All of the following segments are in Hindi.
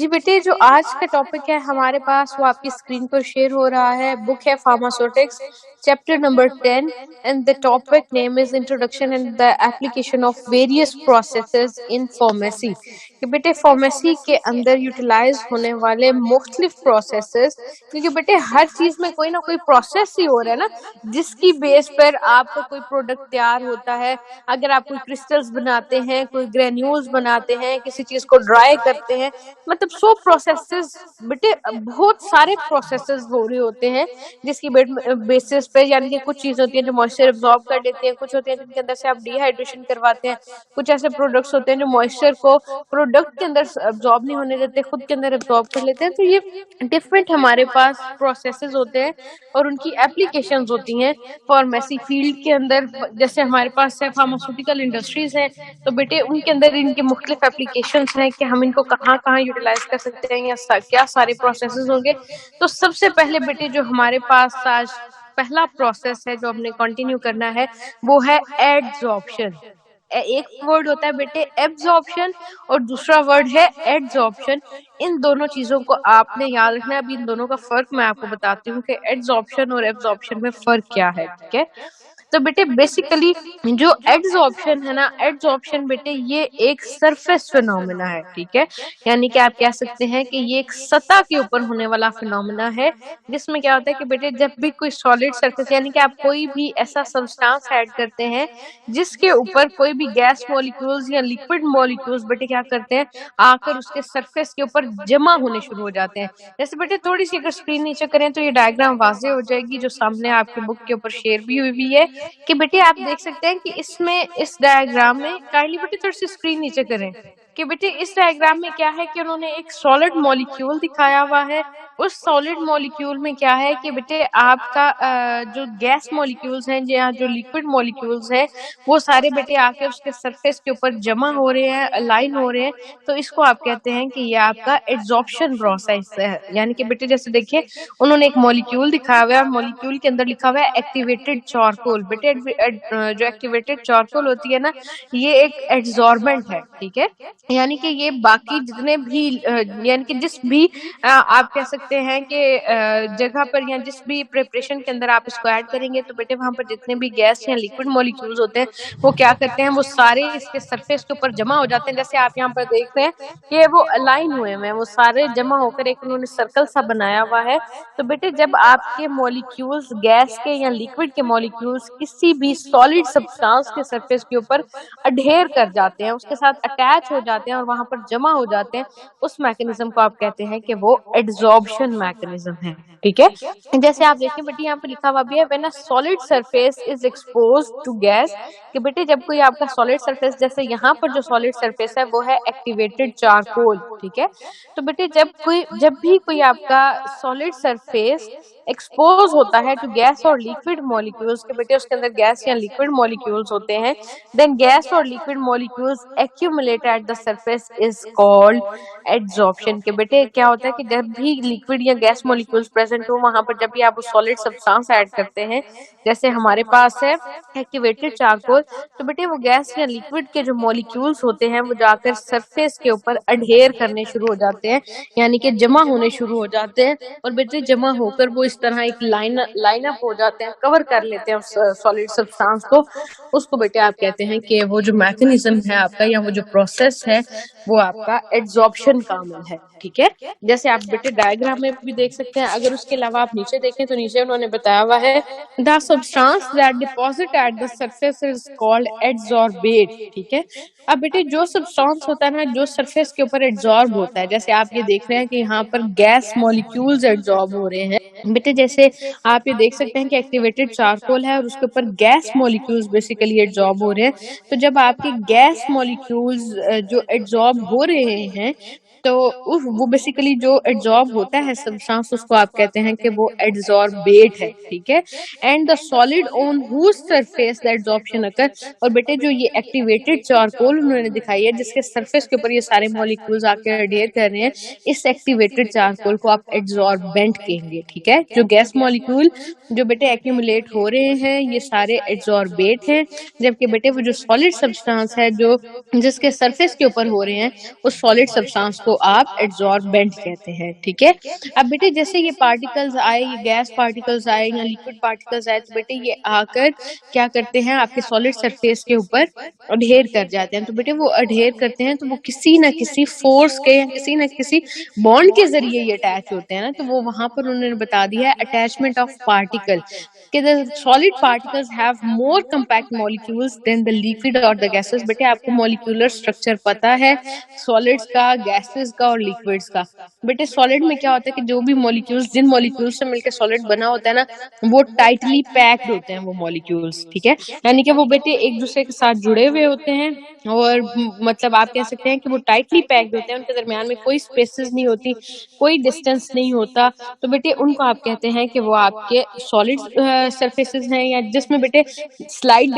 जी बेटे, जो आज का टॉपिक है हमारे पास वो आपकी स्क्रीन पर शेयर हो रहा है। बुक है pharmaceutics, chapter number 10 and the topic name is introduction and the application of various processes in pharmacy. कि बेटे फार्मेसी के अंदर यूटिलाइज होने वाले मुख्तलिफ प्रोसेसेस, क्योंकि बेटे हर चीज में कोई ना कोई प्रोसेस ही हो रहा है ना, जिसकी बेस पर आपका कोई प्रोडक्ट तैयार होता है। अगर आप कोई क्रिस्टल्स बनाते हैं, कोई ग्रेन्यूल्स बनाते हैं, किसी चीज को ड्राई करते हैं, मतलब सो प्रोसेसेस बेटे, बहुत सारे प्रोसेसेस हो रहे होते हैं जिसकी बेसिस पे, यानी कि कुछ चीज होती है जो मॉइस्चर एब्जॉर्ब कर लेती है, कुछ होती है जिनके अंदर से आप डिहाइड्रेशन करवाते हैं, कुछ ऐसे प्रोडक्ट्स होते हैं जो मॉइस्चर को प्रोडक्ट के अंदर एब्जॉर्ब नहीं होने देते, खुद के अंदर एब्जॉर्ब कर लेते हैं। तो ये डिफरेंट हमारे पास प्रोसेसेस होते हैं और उनकी एप्लीकेशंस होती हैं फार्मेसी फील्ड के अंदर। जैसे हमारे पास है फार्मास्यूटिकल इंडस्ट्रीज है, तो बेटे उनके अंदर इनके मुख्तलिफ एप्लीकेशंस हैं कि हम इनको कहाँ कहाँ यूटिलाइज कर सकते हैं या क्या सारे प्रोसेसेस होंगे। तो सबसे पहले बेटे जो हमारे पास आज पहला प्रोसेस है जो हमने कंटिन्यू करना है वो है एडजॉर्प्शन। एक वर्ड होता है बेटे एब्जॉर्प्शन और दूसरा वर्ड है एडजॉर्प्शन। इन दोनों चीजों को आपने याद रखना है। अभी इन दोनों का फर्क मैं आपको बताती हूँ कि एडजॉर्प्शन और एब्जॉर्प्शन में फर्क क्या है, ठीक है। तो बेटे बेसिकली जो एडजॉर्प्शन है ना, एडजॉर्प्शन बेटे ये एक सरफेस फिनोमेना है, ठीक है। यानी कि आप कह सकते हैं कि ये एक सतह के ऊपर होने वाला फिनोमेना है, जिसमें क्या होता है कि बेटे जब भी कोई सॉलिड सरफेस, यानी कि आप कोई भी ऐसा सब्सटेंस ऐड करते हैं जिसके ऊपर कोई भी गैस मॉलिक्यूल्स या लिक्विड मॉलिक्यूल्स बेटे क्या करते हैं, आकर उसके सरफेस के ऊपर जमा होने शुरू हो जाते हैं। जैसे बेटे थोड़ी सी अगर स्क्रीन नीचे करें तो ये डायग्राम वाजे हो जाएगी, जो सामने आपकी बुक के ऊपर शेयर भी हुई है कि बेटे आप देख सकते हैं कि इसमें इस डायग्राम में, काइंडली बेटे थोड़ी सी स्क्रीन नीचे करें, कि बेटे इस डायग्राम में क्या है कि उन्होंने एक सॉलिड मॉलिक्यूल दिखाया हुआ है। उस सॉलिड मॉलिक्यूल में क्या है कि बेटे आपका जो गैस मॉलिक्यूल्स हैं या जो लिक्विड मॉलिक्यूल्स हैं वो सारे बेटे आके उसके सरफेस के ऊपर जमा हो रहे हैं, अलाइन हो रहे हैं। तो इसको आप कहते हैं कि ये आपका एड्सॉर्प्शन प्रोसेस है। यानी कि बेटे जैसे देखिए उन्होंने एक मॉलिक्यूल दिखाया हुआ है, मॉलिक्यूल के अंदर लिखा हुआ है एक्टिवेटेड चारकोल। बेटे जो एक्टिवेटेड चारकोल होती है ना, ये एक एड्सॉर्बेंट है, ठीक है। यानी कि ये बाकी जितने भी यानी कि जिस भी आप कह सकते हैं कि जगह पर या जिस भी प्रिपरेशन के अंदर आप इसको ऐड करेंगे तो बेटे वहां पर जितने भी गैस या लिक्विड मॉलिक्यूल्स होते हैं वो क्या करते हैं, वो सारे इसके सरफेस के ऊपर जमा हो जाते हैं। जैसे आप यहाँ पर देख रहे हैं कि वो अलाइन हुए हैं, वो सारे जमा होकर एक उन्होंने सर्कल सा बनाया हुआ है। तो बेटे जब आपके मॉलिक्यूल्स गैस के या लिक्विड के मॉलिक्यूल्स किसी भी सॉलिड सब्सटेंस के सरफेस के ऊपर अडेयर कर जाते हैं, उसके साथ अटैच हो जाते हैं और वहां पर जमा हो जाते हैं, उस मैकेनिज्म को आप कहते हैं कि वो एड्सॉर्प्शन मैकेनिज्म है, ठीक है। जैसे आप देखें बेटे यहाँ पे लिखा हुआ भी है when a solid surface is exposed to gas, कि बेटे जब कोई आपका सॉलिड सरफेस, जैसे यहाँ पर जो सॉलिड सरफेस है वो है एक्टिवेटेड चारकोल, ठीक है। तो बेटे जब भी कोई आपका सॉलिड सरफेस एक्सपोज होता है टू गैस और लिक्विड मॉलिक्यूल्स, के बेटे उसके अंदर गैस या लिक्विड मॉलिक्यूल्स होते हैं, देन गैस और liquid molecules accumulate at the surface is called adsorption. के बेटे क्या होता है कि जब भी लिक्विड या गैस मॉलिक्यूल्स प्रेजेंट हो वहां पर जब भी आप सॉलिड सब्सटेंस ऐड करते हैं, जैसे हमारे पास है एक्टिवेटेड चारकोल, तो बेटे वो गैस या लिक्विड के जो मॉलिक्यूल्स होते हैं वो जाकर सरफेस के ऊपर अडेयर करने शुरू हो जाते हैं, यानी कि जमा होने शुरू हो जाते हैं। और बेटे जमा होकर वो इस तरह एक लाइन अप हो जाते हैं, कवर कर लेते हैं सॉलिड सब्सटेंस को। उसको बेटे आप कहते हैं कि वो जो मैकेनिज्म है आपका या वो जो प्रोसेस है वो आपका एड्सॉर्प्शन का अमल है, ठीक है। जैसे आप बेटे डायग्राम में भी देख सकते हैं। अगर उसके अलावा आप नीचे देखें तो नीचे उन्होंने बताया हुआ है the substance that deposit at the surface is called adsorbate, ठीक है। अब बेटे जो सब्सटेंस होता है ना, जो सरफेस के ऊपर एड्सॉर्ब होता है, जैसे आप ये देख रहे हैं कि यहाँ पर गैस मॉलिक्यूल्स एड्सॉर्ब हो रहे हैं बेटे, जैसे आप ये देख सकते हैं कि एक्टिवेटेड चारकोल है और उसके ऊपर गैस मॉलिक्यूल्स बेसिकली एड्सॉर्ब हो रहे हैं। तो जब आपके गैस मॉलिक्यूल्स जो एड्सॉर्ब हो रहे हैं तो वो बेसिकली जो एड्सॉर्ब होता है सब्सटेंस, उसको आप कहते हैं कि वो एड्सॉर्बेट है, ठीक है। And the solid on whose surface the adsorption occur, और बेटे जो ये एक्टिवेटेड चारकोल उन्होंने दिखाई है जिसके सरफेस के ऊपर ये सारे मॉलिक्यूल्स आके अडेयर कर रहे हैं, इस एक्टिवेटेड चारकोल को आप एड्सॉर्बेंट कहेंगे, ठीक है। जो गैस मॉलिक्यूल जो बेटे एक्यूमुलेट हो रहे हैं ये सारे एड्सॉर्बेट हैं, जबकि बेटे वो जो सॉलिड सब्सटेंस है जो जिसके सरफेस के ऊपर हो रहे हैं उस सॉलिड सब्सटेंस उसको आप एड्सॉर्बेंट कहते हैं, ठीक है। अब बेटे जैसे ये पार्टिकल्स आए, ये गैस पार्टिकल्स आए या लिक्विड पार्टिकल्स आए, तो बेटे ये आकर क्या करते हैं, आपके सॉलिड सरफेस के ऊपर अडहेर कर जाते हैं। तो बेटे वो अडहेर करते हैं तो वो किसी ना किसी फोर्स के या किसी ना किसी बॉन्ड के जरिए ये अटैच होते हैं ना, तो वो वहां पर उन्होंने बता दिया है अटैचमेंट ऑफ पार्टिकल कि the solid particles have more compact molecules than the liquid और द गैसेस। बेटे आपको मॉलिक्यूलर स्ट्रक्चर पता है सॉलिड्स का, गैसेस का और लिक्विड्स का। बेटे सॉलिड में क्या होता है कि जो भी मॉलिक्यूल्स, जिन मॉलिक्यूल्स से मिलकर सॉलिड बना होता है ना, वो टाइटली पैक्ड होते हैं वो मॉलिक्यूल्स, ठीक है। यानी कि वो बेटे एक दूसरे के साथ जुड़े हुए होते हैं और मतलब आप कह सकते हैं कि वो टाइटली पैक्ड होते हैं, उनके दरमियान में कोई स्पेसेस नहीं होती, कोई डिस्टेंस नहीं होता। तो बेटे उनको आप कहते हैं कि वो आपके सॉलिड सरफेसेस हैं, या जिसमें बेटे स्लाइड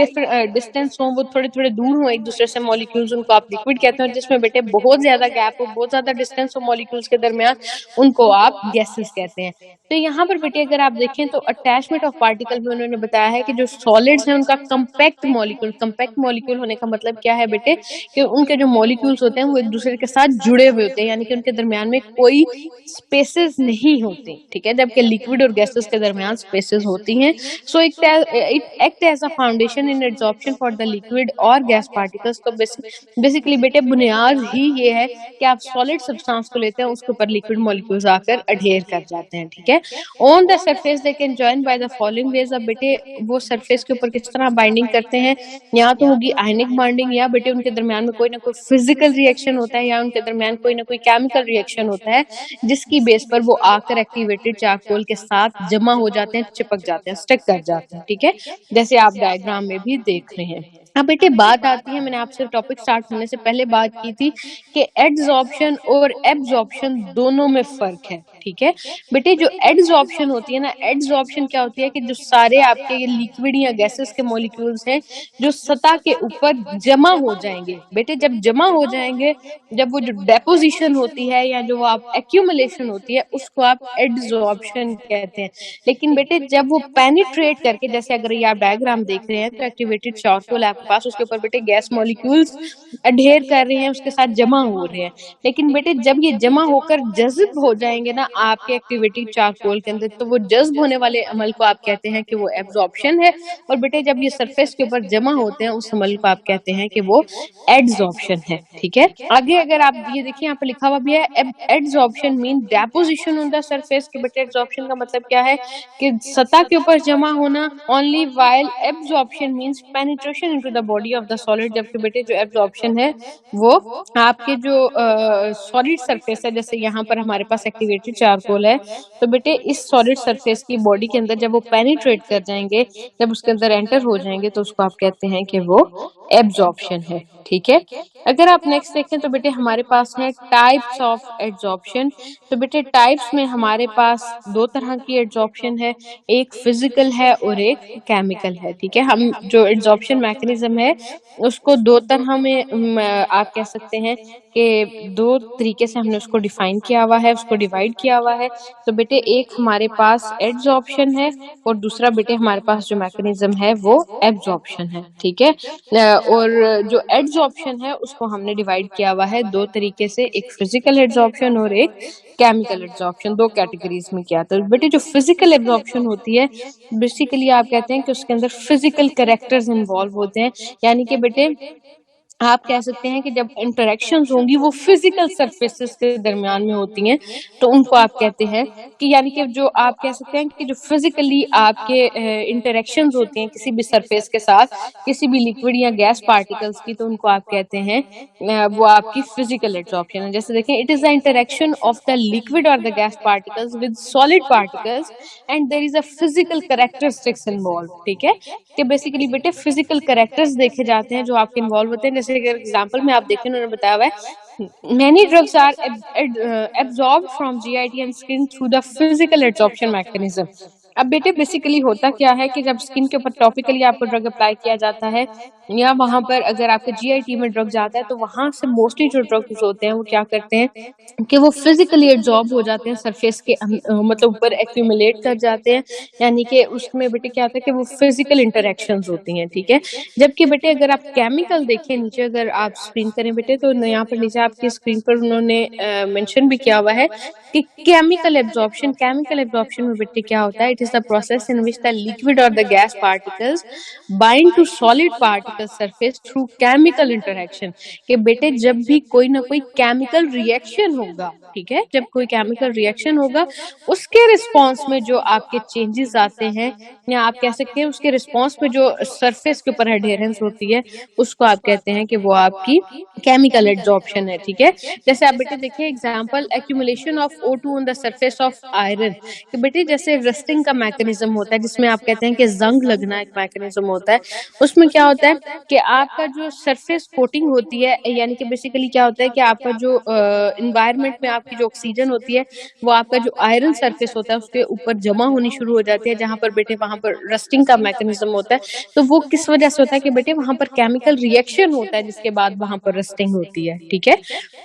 डिस्टेंस हो, वो थोड़े थोड़े दूर हो एक दूसरे से मॉलिक्यूल्स, उनको आप लिक्विड कहते हैं। जिसमें बेटे बहुत ज्यादा गैप हो, बहुत ज्यादा डिस्टेंस हो मॉलिक्यूल्स के दरमियान, उनको आप गैसेस कहते हैं। तो यहाँ पर बेटे अगर आप देखें तो अटैचमेंट ऑफ पार्टिकल में उन्होंने बताया है कि जो सॉलिड्स हैं उनका कंपैक्ट मॉलिक्यूल होने का मतलब क्या है बेटे, कि उनके जो मॉलिक्यूल्स होते हैं वो एक दूसरे के साथ जुड़े हुए होते हैं, यानी कि उनके दरमियान में कोई स्पेसेस नहीं होती, ठीक है। जबकि लिक्विड और गैसेस के दरमियान स्पेसेस होती हैं। So it act as a foundation in absorption for the liquid और गैस पार्टिकल्स। तो बेसिकली बेटे बुनियाद ही ये है कि आप सॉलिड सब्सटेंस को लेते हैं, उसके ऊपर लिक्विड मॉलिक्यूल्स आकर अडहेर कर जाते हैं, ठीक है। On the surface they can join by the following veg. अब बेटे वो सरफेस के ऊपर किस तरह बाइंडिंग करते हैं, या तो होगी आयनिक बाइंडिंग, या बेटे उनके दरमियान में कोई ना कोई फिजिकल रिएक्शन होता है, या उनके दरमियान कोई ना कोई केमिकल रिएक्शन होता है, जिसकी बेस पर वो आकर एक्टिवेटेड चारकोल के साथ जमा हो जाते हैं, चिपक जाते हैं, स्टिक कर जाते हैं, ठीक है, जैसे आप डायग्राम में भी देख रहे हैं। अब बेटे बात आती है, मैंने आपसे टॉपिक स्टार्ट होने से पहले बात की थी कि एडसॉर्प्शन और एब्जॉर्प्शन दोनों में फर्क है, ठीक है। बेटे जो एडसॉर्प्शन होती है ना, एडसॉर्प्शन क्या होती है कि जो सारे आपके ये लिक्विड या गैसेस के मॉलिक्यूल्स हैं जो सतह के ऊपर जमा हो जाएंगे, बेटे जब जमा हो जाएंगे, जब वो जो डेपोजिशन होती है या जो आप एक्यूमुलेशन होती है, उसको आप एडसॉर्प्शन कहते हैं। लेकिन बेटे जब वो पेनिट्रेट करके, जैसे अगर ये आप डायग्राम देख रहे हैं तो एक्टिवेटेड चारकोल आपके पास, उसके ऊपर बेटे गैस मॉलिक्यूल्स अडहेर कर रहे हैं, उसके साथ जमा हो रहे हैं। लेकिन बेटे जब ये जमा होकर जज्ब हो जाएंगे ना आपके एक्टिवेटेड चारकोल के अंदर, तो वो जज्ब होने वाले अमल को आप कहते हैं कि वो एब्जॉर्प्शन है। और बेटे जब ये सरफेस के ऊपर जमा होते हैं, उस अमल को आप कहते हैं कि वो एडसॉर्प्शन है, ठीक है। आगे अगर आप ये देखिए, यहाँ पे लिखा हुआ भी है adsorption mean deposition on the surface. के बेटे एडसॉर्प्शन का मतलब क्या है कि सतह के ऊपर जमा होना, only while absorption means penetration into the body of the solid. जबकि बेटे जो एब्जॉर्प्शन है वो आपके जो सॉलिड सरफेस है, जैसे यहाँ पर हमारे पास एक्टिवेटेड चारकोल है, तो बेटे इस सॉलिड सरफेस की बॉडी के अंदर जब वो पेनिट्रेट कर जाएंगे, जब उसके अंदर एंटर हो जाएंगे, तो उसको आप कहते हैं कि वो एब्जॉर्प्शन है, ठीक है। अगर आप नेक्स्ट देखें तो बेटे हमारे पास है टाइप्स ऑफ एब्जॉर्प्शन। तो बेटे टाइप्स में हमारे पास दो तरह की एब्जॉर्प्शन है, एक फिजिकल है और एक केमिकल है, ठीक है। हम जो एब्जॉर्प्शन मैकेनिज्म है उसको दो तरह में आप कह सकते हैं कि दो तरीके से हमने उसको डिफाइन किया हुआ है, उसको डिवाइड किया हुआ है। तो बेटे एक हमारे पास एड्सॉर्प्शन है और दूसरा बेटे हमारे पास जो मैकेनिज्म है वो एब्जॉर्प्शन है, ठीक है। और जो एड्सॉर्प्शन है उसको हमने डिवाइड किया हुआ है दो तरीके से, एक फिजिकल एड्सॉर्प्शन और एक केमिकल एब्जॉर्प्शन, दो कैटेगरीज में किया। तो बेटे जो फिजिकल एब्जॉर्प्शन होती है, बेसिकली आप कहते हैं कि उसके अंदर फिजिकल कैरेक्टर्स इन्वॉल्व होते हैं, यानी कि बेटे आप कह सकते हैं कि जब इंटरेक्शंस होंगी वो फिजिकल सरफेसेस के दरमियान में होती हैं, तो उनको आप कहते हैं कि, यानी कि जो आप कह सकते हैं कि जो फिजिकली आपके इंटरेक्शंस होती हैं किसी भी सरफेस के साथ, किसी भी लिक्विड या गैस पार्टिकल्स की, तो उनको आप कहते हैं वो आपकी फिजिकल एब्जॉर्प्शन है। जैसे देखें, it is the interaction of the liquid और the gas particles with solid particles and there is a physical characteristics involve, ठीक है। कि बेसिकली बेटे फिजिकल कैरेक्टर्स देखे जाते हैं जो आपके इन्वॉल्व होते हैं। जैसे अगर एग्जांपल में आप देखें, उन्होंने बताया हुआ है many drugs are absorbed from GIT and skin through the physical absorption mechanism। अब बेटे बेसिकली होता क्या है कि जब स्किन के ऊपर टॉपिकली आपको ड्रग अप्लाई किया जाता है या वहां पर अगर आपके जीआईटी में ड्रग जाता है तो वहां से मोस्टली जो ड्रग्स होते हैं वो क्या करते हैं कि वो फिजिकली एब्जॉर्ब हो जाते हैं सरफेस के मतलब ऊपर एक्यूमुलेट कर जाते हैं। यानी कि उसमें बेटे क्या होता है कि वो फिजिकल इंटरेक्शंस होती हैं, ठीक है। जबकि बेटे अगर आप केमिकल देखें नीचे, अगर आप स्क्रीन करें बेटे तो यहाँ पर नीचे आपकी स्क्रीन पर उन्होंने मेंशन भी किया हुआ है कि केमिकल एब्जॉर्प्शन में बेटे क्या होता है, it is the process in which the liquid और the gas particles bind to solid particle surface through chemical interaction. कि बेटे जब भी कोई ना कोई केमिकल रिएक्शन होगा, ठीक है, जब कोई केमिकल रिएक्शन होगा उसके रिस्पॉन्स में जो आपके चेंजेस आते हैं या आप कह सकते हैं उसके रिस्पॉन्स में जो सरफेस के ऊपर एडहेरेंस होती है उसको आप कहते हैं कि वो आपकी केमिकल एब्जॉर्प्शन है, ठीक है। जैसे आप बेटे देखिए example, accumulation of O2 on the surface of iron. कि बेटे जैसे रस्टिंग का मैकेनिज्म होता है जिसमें आप कहते हैं कि जंग लगना एक मैकेनिज्म होता है, उसमें क्या होता है कि आपका जो सरफेस कोटिंग होती है, यानी कि बेसिकली क्या होता है कि आपका जो इन्वायरमेंट में आपकी जो ऑक्सीजन होती है वो आपका जो आयरन सरफेस होता है उसके ऊपर जमा होनी शुरू हो जाती है, जहां पर बेटे वहां पर रस्टिंग का मैकेनिज्म होता है। तो वो किस वजह से होता है कि बेटे वहां पर केमिकल रिएक्शन होता है जिसके बाद वहां पर रस्टिंग होती है, ठीक है।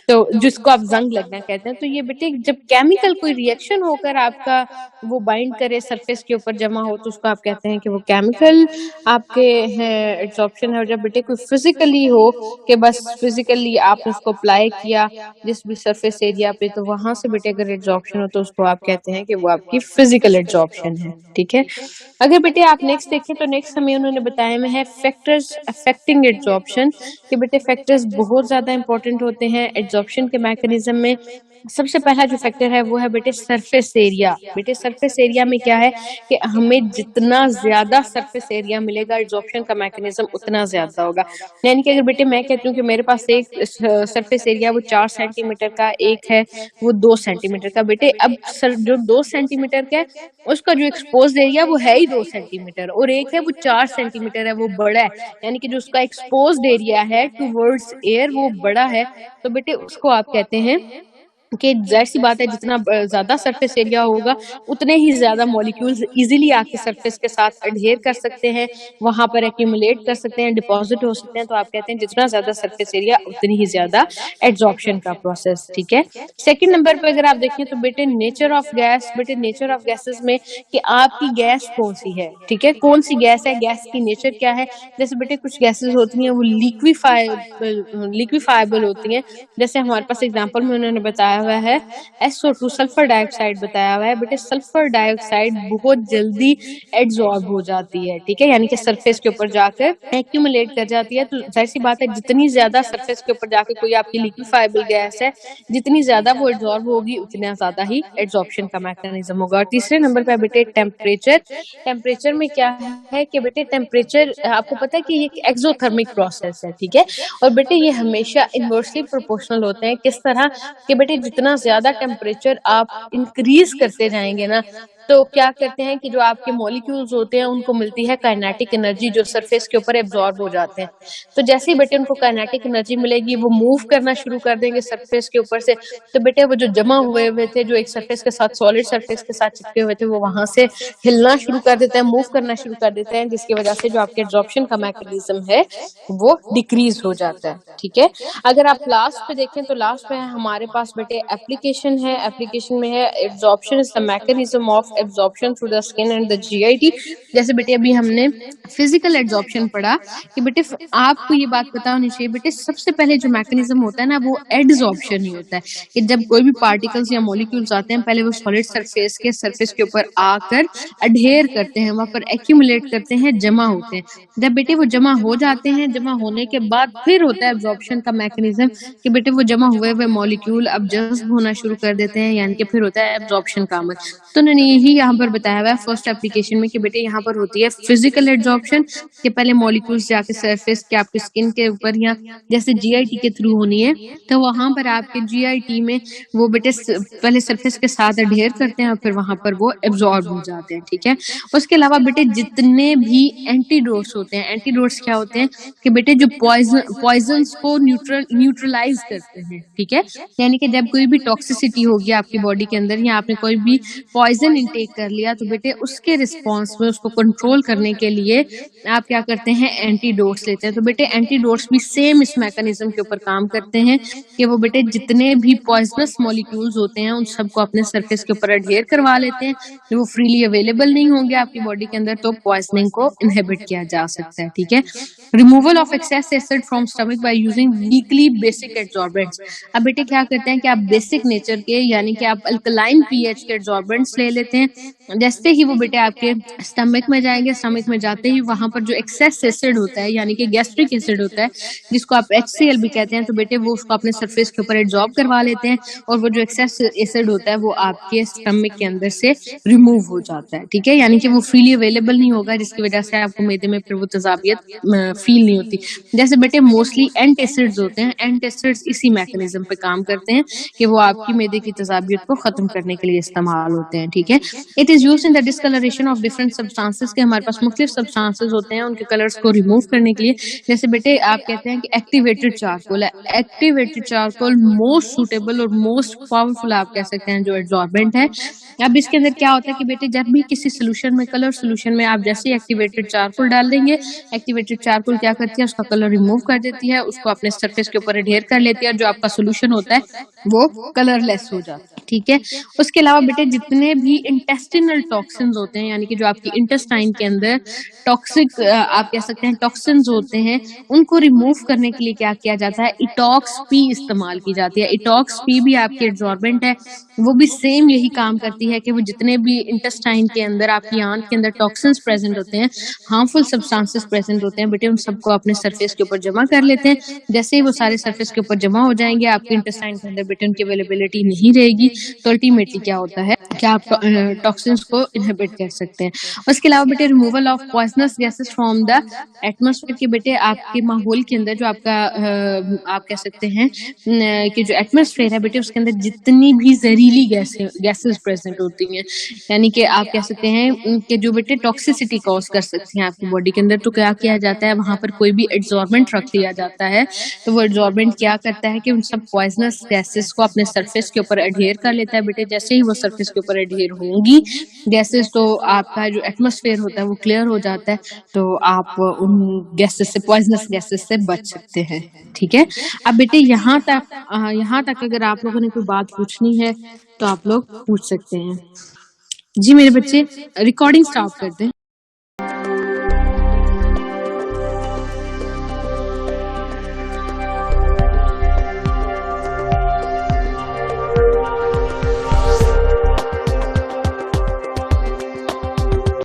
तो जिसको आप जंग लगना कहते हैं। तो ये बेटे जब केमिकल कोई रिएक्शन होकर आपका वो बाइंड करे सरफेस के ऊपर जमा हो तो उसको आप कहते हैं कि वो केमिकल आपके हैं एब्जॉर्प्शन है। और जब बेटे कोई फिजिकली हो कि बस फिजिकली आपने उसको अप्लाई किया जिस भी सरफेस एरिया पे, तो वहां से बेटे अगर एब्जॉर्प्शन हो तो उसको आप कहते हैं कि वो आपकी फिजिकल एब्जॉर्प्शन है, ठीक है। अगर बेटे आप नेक्स्ट देखें तो नेक्स्ट हमें उन्होंने बताया में है फैक्टर्स अफेक्टिंग एब्जॉर्प्शन। कि बेटे फैक्टर्स बहुत ज्यादा इंपॉर्टेंट होते हैं एब्जॉर्प्शन के मैकेनिज्म में। सबसे पहला जो फैक्टर है वो है बेटे सरफेस एरिया। बेटे सरफेस एरिया में क्या है कि हमें जितना ज्यादा सरफेस एरिया मिलेगा एब्जॉर्प्शन का मैकेनिज्म उतना ज्यादा होगा। यानी कि अगर बेटे मैं कहती हूँ कि मेरे पास एक सरफेस एरिया वो 4 सेंटीमीटर का, एक है वो 2 सेंटीमीटर का, बेटे अब जो 2 सेंटीमीटर का है उसका जो एक्सपोज एरिया वो है ही 2 सेंटीमीटर, और एक है वो 4 सेंटीमीटर है, वो बड़ा है। यानी कि जो उसका एक्सपोज्ड एरिया है टूवर्ड्स एयर वो बड़ा है। तो बेटे उसको आप कहते हैं कि जाहिर सी बात है जितना ज्यादा सरफेस एरिया होगा उतने ही ज्यादा मॉलिक्यूल्स इजीली आके सरफेस के साथ अडहेर कर सकते हैं, वहां पर एक्यूमुलेट कर सकते हैं, डिपॉजिट हो सकते हैं। तो आप कहते हैं जितना ज्यादा सरफेस एरिया उतनी ही ज्यादा एब्जॉर्प्शन का प्रोसेस, ठीक है। सेकंड नंबर पे अगर आप देखें तो बेटे नेचर ऑफ गैस। बेटे नेचर ऑफ गैसेस में कि आपकी गैस कौन सी है, ठीक है, कौन सी गैस है, गैस की नेचर क्या है। जैसे बेटे कुछ गैसेस होती हैं वो लिक्विफाइबल होती हैं। जैसे हमारे पास एग्जाम्पल में उन्होंने बताया हुआ है SO2 सल्फर डाइऑक्साइड बताया हुआ है। बेटे सल्फर डाइऑक्साइड बहुत जल्दी एब्जॉर्ब हो जाती है, ठीक है, यानी कि सरफेस के ऊपर जाकर एक्यूमुलेट कर जाती है। तो जाहिर सी बात है जितनी ज्यादा सरफेस के ऊपर जाकर कोई आपकी लिक्विफाइबल गैस है जितनी ज्यादा वो एब्जॉर्ब होगी उतना ज्यादा ही एब्जॉर्प्शन का मैकेनिज्म होगा। और तीसरे नंबर पे बेटे टेम्परेचर। टेम्परेचर में क्या है कि बेटे टेम्परेचर आपको पता है कि ये एक एक्सोथर्मिक प्रोसेस है, ठीक है। और बेटे ये हमेशा इनवर्सली प्रोपोर्शनल होते हैं। किस तरह कि बेटे जितना ज्यादा टेम्परेचर आप इंक्रीज करते जाएंगे ना तो क्या करते हैं कि जो आपके मॉलिक्यूल्स होते हैं उनको मिलती है काइनेटिक एनर्जी जो सरफेस के ऊपर एब्जॉर्ब हो जाते हैं। तो जैसे ही बेटे उनको काइनेटिक एनर्जी मिलेगी वो मूव करना शुरू कर देंगे सरफेस के ऊपर से। तो बेटे वो जो जमा हुए थे जो एक सरफेस के साथ सॉलिड सरफेस के साथ चिपके हुए थे वो वहां से हिलना शुरू कर देते हैं, मूव करना शुरू कर देते हैं, जिसकी वजह से जो आपके एब्जॉर्प्शन का मैकेनिज्म है वो डिक्रीज हो जाता है, ठीक है। अगर आप लास्ट पे देखें तो लास्ट में हमारे पास बेटे एप्लीकेशन है। एप्लीकेशन में है absorption is the mechanism of absorption through the skin and the GIT. जैसे बेटे अभी हमने फिजिकल एब्जॉर्प्शन पढ़ा कि बेटे आपको ये बात पता होनी चाहिए बेटे सबसे पहले जो मैकेनिज्म होता है ना वो एडसॉर्प्शन ही होता है। कि जब कोई भी पार्टिकल्स या मॉलिक्यूल्स आते हैं पहले वो सॉलिड सरफेस के ऊपर आकर अडहेर करते हैं, वहां पर एक्यूमुलेट करते हैं, जमा होते हैं। जब बेटे वो जमा हो जाते हैं, जमा होने के बाद फिर होता है एब्जॉर्प्शन का मैकेनिज्म कि बेटे वो जमा हुए मॉलिक्यूल अब जज्ब होना शुरू कर देते हैं, यानी कि फिर होता है एब्जॉर्प्शन का अमल। तो उन्होंने यही यहाँ पर बताया हुआ है फर्स्ट एप्लीकेशन में कि बेटे यहाँ पर होती है फिजिकल एब्जॉर्प्शन के पहले मॉलिक्यूल्स जाके सरफेस के आपके स्किन के ऊपर या जैसे जीआईटी के थ्रू होनी है तो वहां पर आपके जीआईटी में वो बेटे पहले सरफेस के साथ अडहेर करते हैं और फिर वहां पर वो एब्जॉर्ब हो जाते हैं, ठीक है। उसके अलावा बेटे जितने भी एंटीडोट्स होते हैं, एंटीडोट्स क्या होते हैं कि बेटे जो पॉइजन्स को न्यूट्रलाइज करते हैं, ठीक है। यानी कि जब कोई भी टॉक्सिसिटी होगी आपकी बॉडी के अंदर या आपने कोई भी पॉइजन टेक कर लिया तो बेटे उसके रिस्पॉन्स में उसको कंट्रोल करने के लिए आप क्या करते हैं, एंटीडोट्स लेते हैं। तो बेटे एंटीडोट्स भी सेम इस मैकेनिज्म के ऊपर काम करते हैं कि वो बेटे जितने भी पॉइजनस मॉलिक्यूल्स होते हैं उन सबको अपने सरफेस के ऊपर अडहेयर करवा लेते हैं। जो वो फ्रीली अवेलेबल नहीं होंगे आपकी बॉडी के अंदर तो पॉइजनिंग को इनहिबिट किया जा सकता है। ठीक है, removal of excess acid from stomach by using weakly basic adsorbents. अब बेटे क्या करते हैं कि आप बेसिक नेचर के यानी कि आप अल्कलाइन पीएच के एड्सॉर्बेंट्स ले लेते हैं। जैसे ही वो बेटे आपके स्टमक में जाएंगे, स्टमक में जाते ही वहां पर जो एक्सेस एसिड होता है यानी कि गैस्ट्रिक एसिड होता है जिसको आप HCl भी कहते हैं, तो बेटे वो उसको अपने सरफेस के ऊपर एब्जॉर्ब करवा लेते हैं और वो जो एक्सेस एसिड होता है वो आपके स्टमक के अंदर से रिमूव हो जाता है। ठीक है, यानी कि वो फ्रीली अवेलेबल नहीं होगा जिसकी वजह से आपको मैदे में फिर वो तजाबियत फील नहीं होती। जैसे बेटे मोस्टली एंटासिड्स होते हैं, एंटासिड्स इसी मैकेनिज्म पे काम करते हैं कि वो आपकी मैदे की तजाबियत को खत्म करने के लिए इस्तेमाल होते हैं। ठीक है, it is used in the discolouration of different substances के हमारे पास मुख्तलिफ सब्सटेंसेस होते हैं उनके कलर्स को रिमूव करने के लिए। जैसे बेटे आप कहते हैं कि एक्टिवेटेड चारकोल है, एक्टिवेटेड चारकोल मोस्ट सुटेबल और मोस्ट पावरफुल आप कह सकते हैं जो एब्जॉर्बेंट है। अब इसके अंदर क्या होता है कि बेटे जब भी किसी सोल्यूशन में, कलर सोल्यूशन में आप जैसे ही एक्टिवेटेड चारकोल डाल देंगे, एक्टिवेटेड चारकोल क्या करती है, उसका कलर रिमूव कर देती है, उसको अपने सरफेस के ऊपर एडहेयर कर लेती है और जो आपका सोल्यूशन होता है वो कलरलेस हो जाता है। ठीक है, उसके अलावा बेटे जितने भी इंटेस्टिनल टॉक्सिन्स होते हैं यानी कि जो आपकी इंटेस्टाइन के अंदर टॉक्सिक आप कह सकते हैं टॉक्सिन्स होते हैं, उनको रिमूव करने के लिए क्या किया जाता है, इटॉक्स पी इस्तेमाल की जाती है। इटॉक्स पी भी आपकी एब्जॉर्बेंट है, वो भी सेम यही काम करती है कि वो जितने भी इंटेस्टाइन के अंदर आपकी आंत के अंदर टॉक्सिन्स प्रेजेंट होते हैं, हार्मफुल सब्सटेंसेस प्रेजेंट होते हैं, बेटे उन सबको अपने सरफेस के ऊपर जमा कर लेते हैं। जैसे ही वो सारे सरफेस के ऊपर जमा हो जाएंगे आपके इंटेस्टाइन के अंदर बेटे उनकी अवेलेबिलिटी नहीं रहेगी, तो अल्टीमेटली क्या होता है कि आप टॉक्सिन्स को इनहिबिट कर सकते हैं। उसके अलावा बेटे removal of poisonous gases from the atmosphere के बेटे आपके माहौल के अंदर जो आपका आप कह सकते हैं कि जो एटमॉस्फेयर है बेटे उसके अंदर जितनी भी जहरीली गैसेस प्रेजेंट होती हैं यानी कि आप कह सकते हैं कि जो बेटे टॉक्सिसिटी कॉज कर सकती हैं आपकी बॉडी के अंदर, तो क्या किया जाता है वहां पर कोई भी एड्सॉर्बेंट रख लिया जाता है। तो वो एड्सॉर्बेंट क्या करता है कि उन सब पॉइजनस गैसेस को अपने सरफेस के ऊपर एडहेयर कर लेता है। बेटे जैसे ही वो सरफेस के ऊपर एडहेयर होंगी गैसेस तो आपका जो एटमॉस्फेयर होता है वो क्लियर हो जाता है, तो आप उन गैसेस से, पॉइजनस गैसेस से बच सकते हैं। ठीक है, अब बेटे यहाँ तक अगर आप लोगों ने कोई बात पूछनी है तो आप लोग पूछ सकते हैं। जी मेरे बच्चे, रिकॉर्डिंग स्टॉप कर दें।